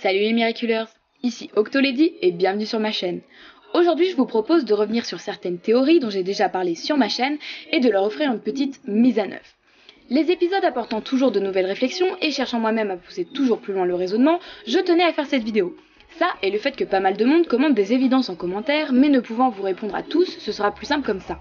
Salut les Miraculeurs, ici Octolady et bienvenue sur ma chaîne. Aujourd'hui je vous propose de revenir sur certaines théories dont j'ai déjà parlé sur ma chaîne et de leur offrir une petite mise à neuf. Les épisodes apportant toujours de nouvelles réflexions et cherchant moi-même à pousser toujours plus loin le raisonnement, je tenais à faire cette vidéo. Ça et le fait que pas mal de monde commente des évidences en commentaire, mais ne pouvant vous répondre à tous, ce sera plus simple comme ça.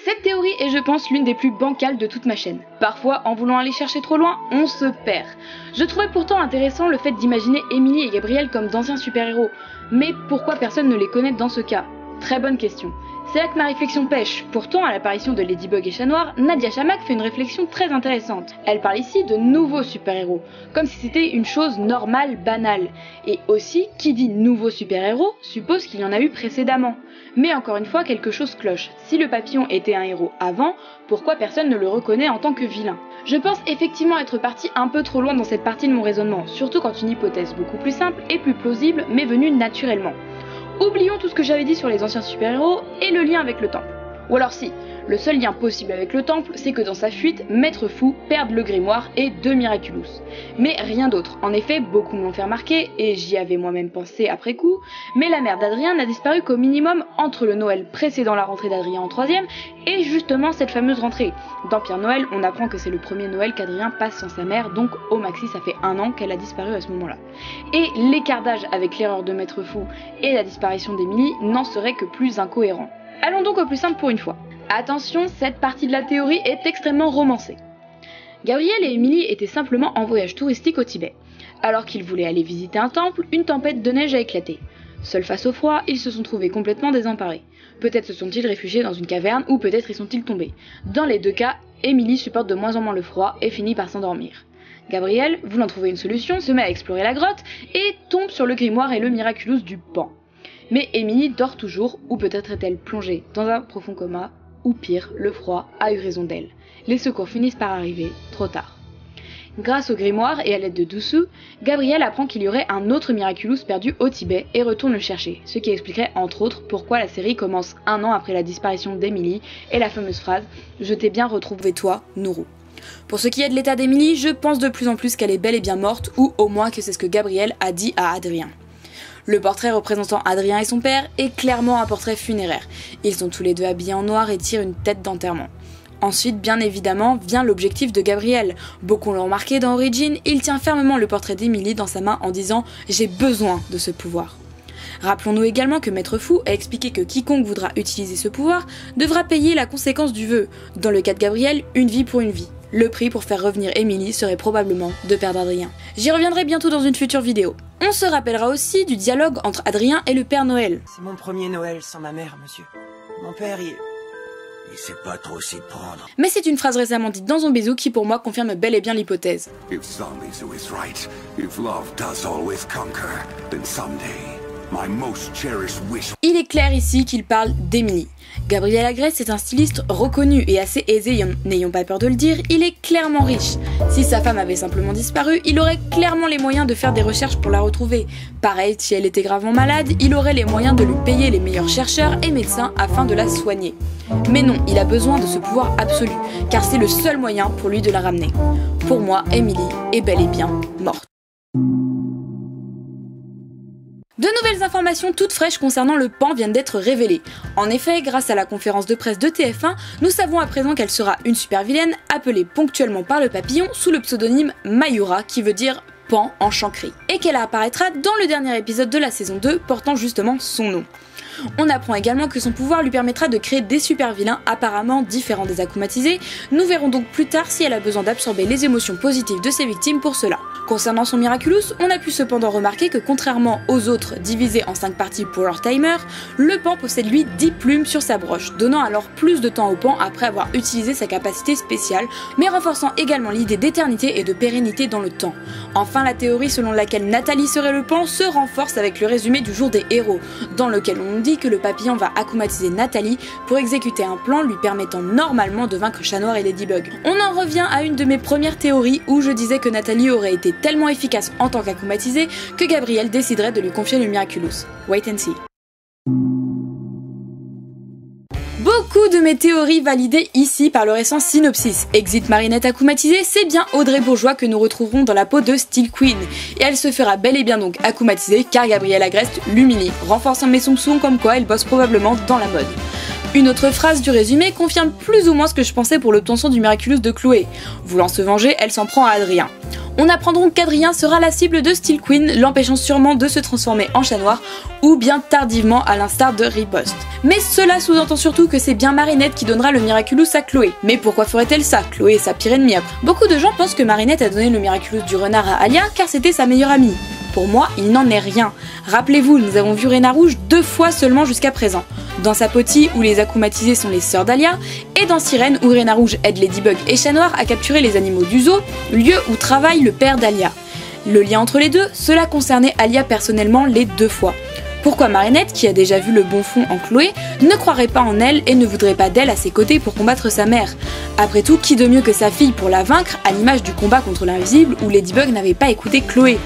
Cette théorie est, je pense, l'une des plus bancales de toute ma chaîne. Parfois, en voulant aller chercher trop loin, on se perd. Je trouvais pourtant intéressant le fait d'imaginer Emily et Gabriel comme d'anciens super-héros. Mais pourquoi personne ne les connaît dans ce cas? Très bonne question. C'est là que ma réflexion pêche. Pourtant, à l'apparition de Ladybug et Chat Noir, Nadia Chamac fait une réflexion très intéressante. Elle parle ici de nouveaux super-héros, comme si c'était une chose normale, banale. Et aussi, qui dit nouveau super-héros suppose qu'il y en a eu précédemment. Mais encore une fois, quelque chose cloche. Si le papillon était un héros avant, pourquoi personne ne le reconnaît en tant que vilain? Je pense effectivement être partie un peu trop loin dans cette partie de mon raisonnement, surtout quand une hypothèse beaucoup plus simple et plus plausible m'est venue naturellement. Oublions tout ce que j'avais dit sur les anciens super-héros et le lien avec le temple. Ou alors si, le seul lien possible avec le temple, c'est que dans sa fuite, Maître Fou perde le grimoire et 2 Miraculous. Mais rien d'autre. En effet, beaucoup me l'ont fait remarquer, et j'y avais moi-même pensé après coup, mais la mère d'Adrien n'a disparu qu'au minimum entre le Noël précédant la rentrée d'Adrien en 3ème et justement cette fameuse rentrée. Dans Pire Noël, on apprend que c'est le premier Noël qu'Adrien passe sans sa mère, donc au maxi ça fait 1 an qu'elle a disparu à ce moment-là. Et l'écart d'âge avec l'erreur de Maître Fou et la disparition d'Emily n'en serait que plus incohérent. Allons donc au plus simple pour une fois. Attention, cette partie de la théorie est extrêmement romancée. Gabriel et Emily étaient simplement en voyage touristique au Tibet. Alors qu'ils voulaient aller visiter un temple, une tempête de neige a éclaté. Seuls face au froid, ils se sont trouvés complètement désemparés. Peut-être se sont-ils réfugiés dans une caverne ou peut-être y sont-ils tombés. Dans les deux cas, Emily supporte de moins en moins le froid et finit par s'endormir. Gabriel, voulant trouver une solution, se met à explorer la grotte et tombe sur le grimoire et le Miraculous du Pan. Mais Emily dort toujours, ou peut-être est-elle plongée dans un profond coma, ou pire, le froid a eu raison d'elle. Les secours finissent par arriver, trop tard. Grâce au grimoire et à l'aide de Dusu, Gabriel apprend qu'il y aurait un autre Miraculous perdu au Tibet et retourne le chercher, ce qui expliquerait entre autres pourquoi la série commence 1 an après la disparition d'Emily et la fameuse phrase « Je t'ai bien retrouvé toi, Nourou ». Pour ce qui est de l'état d'Emily, je pense de plus en plus qu'elle est bel et bien morte, ou au moins que c'est ce que Gabriel a dit à Adrien. Le portrait représentant Adrien et son père est clairement un portrait funéraire. Ils sont tous les deux habillés en noir et tirent une tête d'enterrement. Ensuite, bien évidemment, vient l'objectif de Gabriel. Beaucoup l'ont remarqué dans Origin, il tient fermement le portrait d'Emily dans sa main en disant « J'ai besoin de ce pouvoir ». Rappelons-nous également que Maître Fou a expliqué que quiconque voudra utiliser ce pouvoir devra payer la conséquence du vœu. Dans le cas de Gabriel, une vie pour une vie. Le prix pour faire revenir Emily serait probablement de perdre Adrien. J'y reviendrai bientôt dans une future vidéo. On se rappellera aussi du dialogue entre Adrien et le Père Noël. C'est mon premier Noël sans ma mère, monsieur. Mon père, il sait pas trop s'y prendre. Mais c'est une phrase récemment dite dans Zombie qui pour moi confirme bel et bien l'hypothèse. If Zombie is right, if love does always conquer, then someday my most cherished wish. Il est clair ici qu'il parle d'Emily. Gabriel Agreste est un styliste reconnu et assez aisé, n'ayons pas peur de le dire, il est clairement riche. Si sa femme avait simplement disparu, il aurait clairement les moyens de faire des recherches pour la retrouver. Pareil, si elle était gravement malade, il aurait les moyens de lui payer les meilleurs chercheurs et médecins afin de la soigner. Mais non, il a besoin de ce pouvoir absolu, car c'est le seul moyen pour lui de la ramener. Pour moi, Emily est bel et bien morte. De nouvelles informations toutes fraîches concernant le Pan viennent d'être révélées. En effet, grâce à la conférence de presse de TF1, nous savons à présent qu'elle sera une super vilaine appelée ponctuellement par le papillon sous le pseudonyme Mayura, qui veut dire Pan en chant-cri, et qu'elle apparaîtra dans le dernier épisode de la saison 2 portant justement son nom. On apprend également que son pouvoir lui permettra de créer des super vilains apparemment différents des akumatisés. Nous verrons donc plus tard si elle a besoin d'absorber les émotions positives de ses victimes pour cela. Concernant son Miraculous, on a pu cependant remarquer que contrairement aux autres divisés en 5 parties pour leur timer, le Pan possède lui 10 plumes sur sa broche, donnant alors plus de temps au Pan après avoir utilisé sa capacité spéciale, mais renforçant également l'idée d'éternité et de pérennité dans le temps. Enfin, la théorie selon laquelle Nathalie serait le Pan se renforce avec le résumé du jour des héros, dans lequel on dit que le papillon va akumatiser Nathalie pour exécuter un plan lui permettant normalement de vaincre Chat Noir et Ladybug. On en revient à une de mes premières théories où je disais que Nathalie aurait été tellement efficace en tant qu'akumatisée que Gabriel déciderait de lui confier le Miraculous. Wait and see. Beaucoup de mes théories validées ici par le récent synopsis. Exit Marinette akumatisée, c'est bien Audrey Bourgeois que nous retrouverons dans la peau de Steel Queen. Et elle se fera bel et bien donc akumatisée car Gabrielle Agreste l'humilie, renforçant mes soupçons comme quoi elle bosse probablement dans la mode. Une autre phrase du résumé confirme plus ou moins ce que je pensais pour l'obtention du Miraculous de Chloé. Voulant se venger, elle s'en prend à Adrien. On apprend donc qu'Adrien sera la cible de Steel Queen, l'empêchant sûrement de se transformer en chat noir, ou bien tardivement à l'instar de Riposte. Mais cela sous-entend surtout que c'est bien Marinette qui donnera le Miraculous à Chloé. Mais pourquoi ferait-elle ça? Chloé est sa pire ennemie après. Beaucoup de gens pensent que Marinette a donné le Miraculous du renard à Alia car c'était sa meilleure amie. Pour moi, il n'en est rien. Rappelez-vous, nous avons vu Reina Rouge 2 fois seulement jusqu'à présent. Dans Sapoti, où les akumatisés sont les sœurs d'Alia, et dans Sirène, où Reina Rouge aide Ladybug et Chat Noir à capturer les animaux du zoo, lieu où travaille le père d'Alia. Le lien entre les deux, cela concernait Alia personnellement les 2 fois. Pourquoi Marinette, qui a déjà vu le bon fond en Chloé, ne croirait pas en elle et ne voudrait pas d'elle à ses côtés pour combattre sa mère? Après tout, qui de mieux que sa fille pour la vaincre, à l'image du combat contre l'invisible où Ladybug n'avait pas écouté Chloé?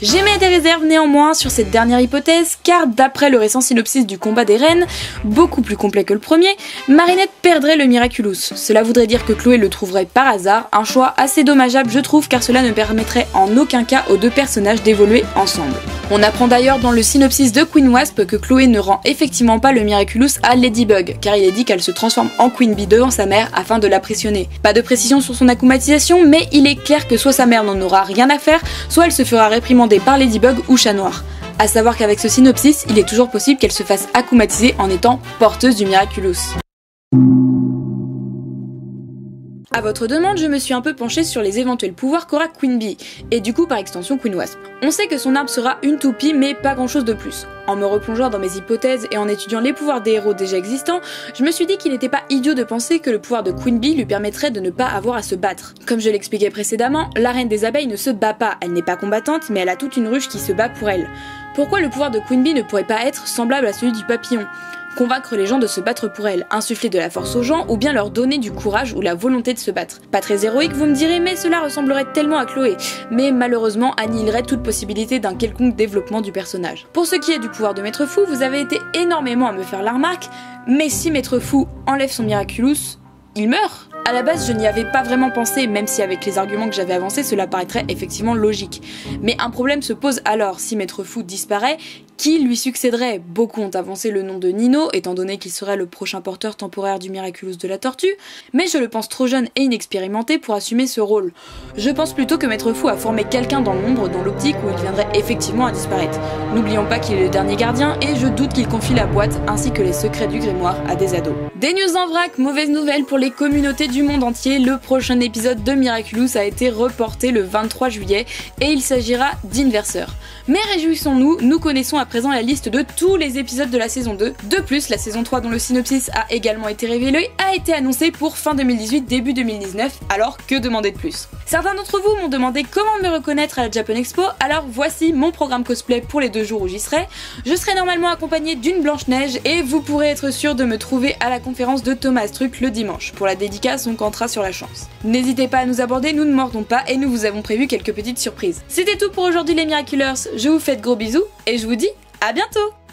J'émets des réserves néanmoins sur cette dernière hypothèse, car d'après le récent synopsis du combat des reines, beaucoup plus complet que le premier, Marinette perdrait le Miraculous. Cela voudrait dire que Chloé le trouverait par hasard, un choix assez dommageable je trouve car cela ne permettrait en aucun cas aux 2 personnages d'évoluer ensemble. On apprend d'ailleurs dans le synopsis de Queen Wasp que Chloé ne rend effectivement pas le Miraculous à Ladybug, car il est dit qu'elle se transforme en Queen Bee devant sa mère afin de l'impressionner. Pas de précision sur son akumatisation, mais il est clair que soit sa mère n'en aura rien à faire, soit elle se fera réprimander par Ladybug ou Chat Noir. A savoir qu'avec ce synopsis, il est toujours possible qu'elle se fasse akumatiser en étant porteuse du Miraculous. À votre demande, je me suis un peu penchée sur les éventuels pouvoirs qu'aura Queen Bee, et du coup par extension Queen Wasp. On sait que son arme sera une toupie, mais pas grand chose de plus. En me replongeant dans mes hypothèses et en étudiant les pouvoirs des héros déjà existants, je me suis dit qu'il n'était pas idiot de penser que le pouvoir de Queen Bee lui permettrait de ne pas avoir à se battre. Comme je l'expliquais précédemment, la reine des abeilles ne se bat pas, elle n'est pas combattante, mais elle a toute une ruche qui se bat pour elle. Pourquoi le pouvoir de Queen Bee ne pourrait pas être semblable à celui du papillon? Convaincre les gens de se battre pour elle, insuffler de la force aux gens ou bien leur donner du courage ou la volonté de se battre. Pas très héroïque vous me direz, mais cela ressemblerait tellement à Chloé, mais malheureusement annihilerait toute possibilité d'un quelconque développement du personnage. Pour ce qui est du pouvoir de Maître Fou, vous avez été énormément à me faire la remarque, mais si Maître Fou enlève son Miraculous, il meurt. À la base, je n'y avais pas vraiment pensé, même si avec les arguments que j'avais avancés, cela paraîtrait effectivement logique. Mais un problème se pose alors, si Maître Fou disparaît, qui lui succéderait? Beaucoup ont avancé le nom de Nino, étant donné qu'il serait le prochain porteur temporaire du Miraculous de la Tortue, mais je le pense trop jeune et inexpérimenté pour assumer ce rôle. Je pense plutôt que Maître Fou a formé quelqu'un dans l'ombre, dans l'optique où il viendrait effectivement à disparaître. N'oublions pas qu'il est le dernier gardien, et je doute qu'il confie la boîte ainsi que les secrets du grimoire à des ados. Des news en vrac, mauvaise nouvelle pour les communautés du monde entier, le prochain épisode de Miraculous a été reporté le 23 juillet, et il s'agira d'Inverseur. Mais réjouissons-nous, nous connaissons à présent la liste de tous les épisodes de la saison 2. De plus, la saison 3 dont le synopsis a également été révélé a été annoncée pour fin 2018, début 2019, alors que demander de plus? Certains d'entre vous m'ont demandé comment me reconnaître à la Japan Expo, alors voici mon programme cosplay pour les 2 jours où j'y serai. Je serai normalement accompagnée d'une Blanche-Neige et vous pourrez être sûr de me trouver à la conférence de Thomas Truc le dimanche. Pour la dédicace, on comptera sur la chance. N'hésitez pas à nous aborder, nous ne mordons pas et nous vous avons prévu quelques petites surprises. C'était tout pour aujourd'hui les Miraculeurs, je vous fais de gros bisous et je vous dis à bientôt!